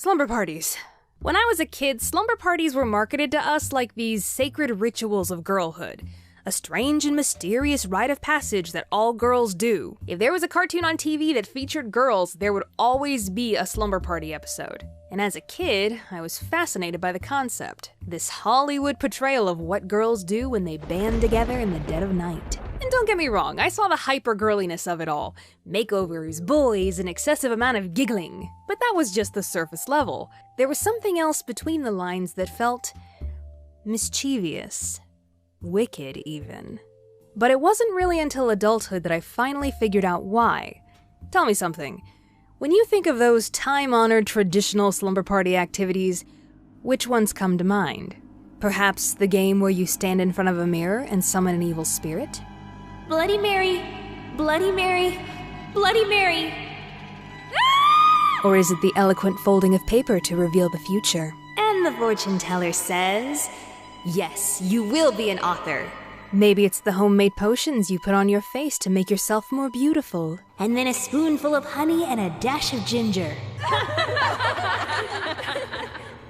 Slumber parties. When I was a kid, slumber parties were marketed to us like these sacred rituals of girlhood. A strange and mysterious rite of passage that all girls do. If there was a cartoon on TV that featured girls, there would always be a slumber party episode. And as a kid, I was fascinated by the concept. This Hollywood portrayal of what girls do when they band together in the dead of night. And don't get me wrong, I saw the hyper-girliness of it all. Makeovers, boys, an excessive amount of giggling. But that was just the surface level. There was something else between the lines that felt mischievous. Wicked, even. But it wasn't really until adulthood that I finally figured out why. Tell me something. When you think of those time-honored traditional slumber party activities, which ones come to mind? Perhaps the game where you stand in front of a mirror and summon an evil spirit? Bloody Mary! Bloody Mary! Bloody Mary! Or is it the eloquent folding of paper to reveal the future? And the fortune teller says, yes, you will be an author. Maybe it's the homemade potions you put on your face to make yourself more beautiful. And then a spoonful of honey and a dash of ginger.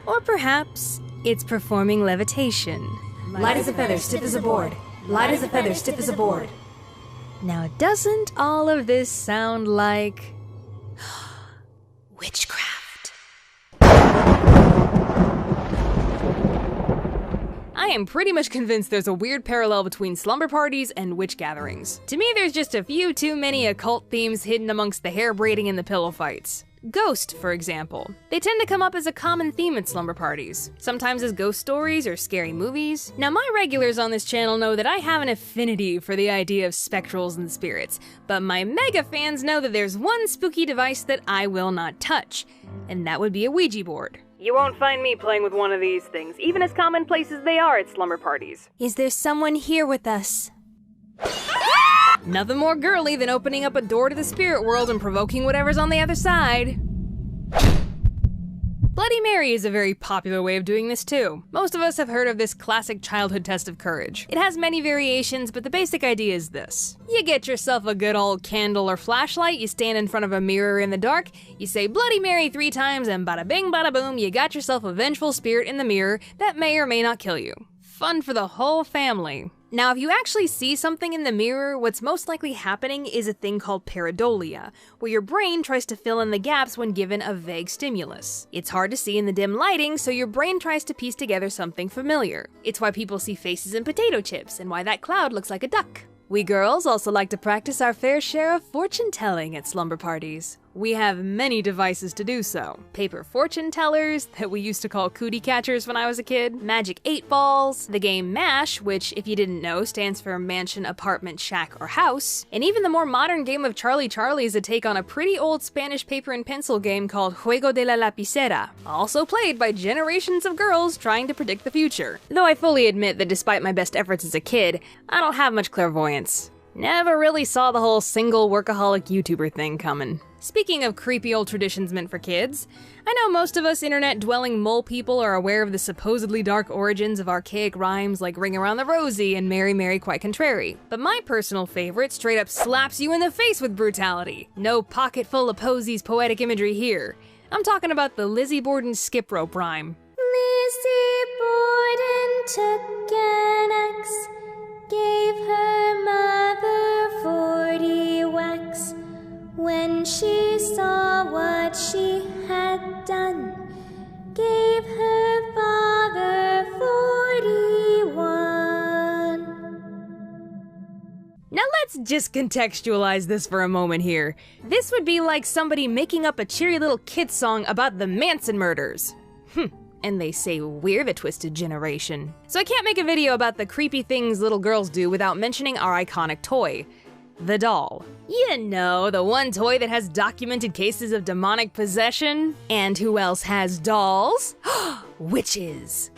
Or perhaps it's performing levitation. Light as a feather, stiff as a board. Light as a feather, stiff as a board. Now, doesn't all of this sound like witchcraft? I am pretty much convinced there's a weird parallel between slumber parties and witch gatherings. To me, there's just a few too many occult themes hidden amongst the hair braiding and the pillow fights. Ghost, for example. They tend to come up as a common theme at slumber parties, sometimes as ghost stories or scary movies. Now, my regulars on this channel know that I have an affinity for the idea of spectrals and spirits, but my mega fans know that there's one spooky device that I will not touch, and that would be a Ouija board. You won't find me playing with one of these things, even as commonplace as they are at slumber parties. Is there someone here with us? Nothing more girly than opening up a door to the spirit world and provoking whatever's on the other side. Bloody Mary is a very popular way of doing this too. Most of us have heard of this classic childhood test of courage. It has many variations, but the basic idea is this. You get yourself a good old candle or flashlight, you stand in front of a mirror in the dark, you say Bloody Mary 3 times, and bada bing bada boom, you got yourself a vengeful spirit in the mirror that may or may not kill you. Fun for the whole family. Now, if you actually see something in the mirror, what's most likely happening is a thing called pareidolia, where your brain tries to fill in the gaps when given a vague stimulus. It's hard to see in the dim lighting, so your brain tries to piece together something familiar. It's why people see faces in potato chips, and why that cloud looks like a duck. We girls also like to practice our fair share of fortune-telling at slumber parties. We have many devices to do so. Paper fortune tellers, that we used to call cootie catchers when I was a kid, magic 8 balls, the game MASH, which, if you didn't know, stands for mansion, apartment, shack, or house, and even the more modern game of Charlie Charlie is a take on a pretty old Spanish paper and pencil game called Juego de la Lapicera, also played by generations of girls trying to predict the future. Though I fully admit that despite my best efforts as a kid, I don't have much clairvoyance. Never really saw the whole single workaholic YouTuber thing coming. Speaking of creepy old traditions meant for kids, I know most of us internet-dwelling mole people are aware of the supposedly dark origins of archaic rhymes like Ring Around the Rosie and Mary Mary Quite Contrary. But my personal favorite straight up slaps you in the face with brutality. No pocket full of posies poetic imagery here. I'm talking about the Lizzie Borden skip rope rhyme. Lizzie Borden took an axe, gave her mother 40 whacks. When she saw what she had done, gave her father 41. Now let's just contextualize this for a moment here. This would be like somebody making up a cheery little kid song about the Manson murders. And they say we're the twisted generation. So I can't make a video about the creepy things little girls do without mentioning our iconic toy. The doll. You know, the one toy that has documented cases of demonic possession. And who else has dolls? Witches.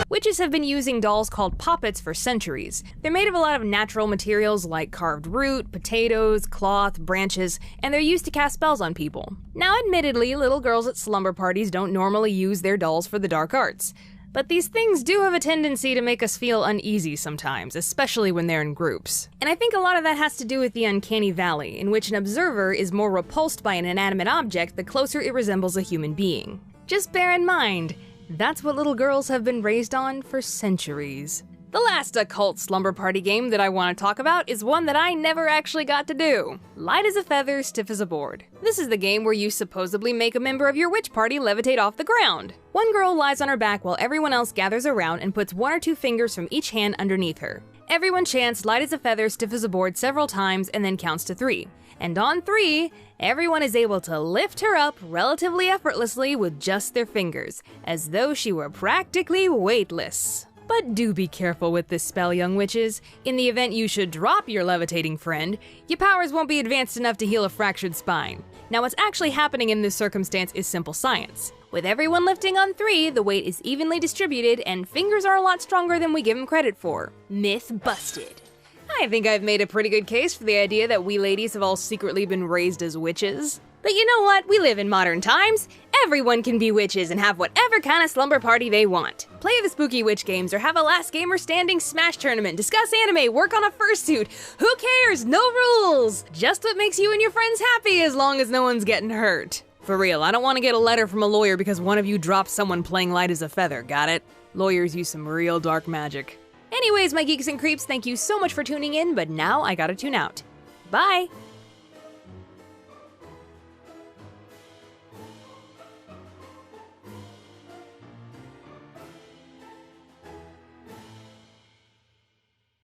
Witches have been using dolls called poppets for centuries. They're made of a lot of natural materials like carved root, potatoes, cloth, branches, and they're used to cast spells on people. Now, admittedly, little girls at slumber parties don't normally use their dolls for the dark arts. But these things do have a tendency to make us feel uneasy sometimes, especially when they're in groups. And I think a lot of that has to do with the uncanny valley, in which an observer is more repulsed by an inanimate object the closer it resembles a human being. Just bear in mind, that's what little girls have been raised on for centuries. The last occult slumber party game that I want to talk about is one that I never actually got to do. Light as a feather, stiff as a board. This is the game where you supposedly make a member of your witch party levitate off the ground. One girl lies on her back while everyone else gathers around and puts 1 or 2 fingers from each hand underneath her. Everyone chants light as a feather, stiff as a board several times and then counts to 3. And on 3, everyone is able to lift her up relatively effortlessly with just their fingers, as though she were practically weightless. But do be careful with this spell, young witches. In the event you should drop your levitating friend, your powers won't be advanced enough to heal a fractured spine. Now, what's actually happening in this circumstance is simple science. With everyone lifting on 3, the weight is evenly distributed, and fingers are a lot stronger than we give them credit for. Myth busted. I think I've made a pretty good case for the idea that we ladies have all secretly been raised as witches. But you know what? We live in modern times. Everyone can be witches and have whatever kind of slumber party they want. Play the spooky witch games or have a last gamer standing smash tournament, discuss anime, work on a fursuit. Who cares? No rules! Just what makes you and your friends happy as long as no one's getting hurt. For real, I don't want to get a letter from a lawyer because one of you dropped someone playing light as a feather, got it? Lawyers use some real dark magic. Anyways, my geeks and creeps, thank you so much for tuning in, but now I gotta tune out. Bye!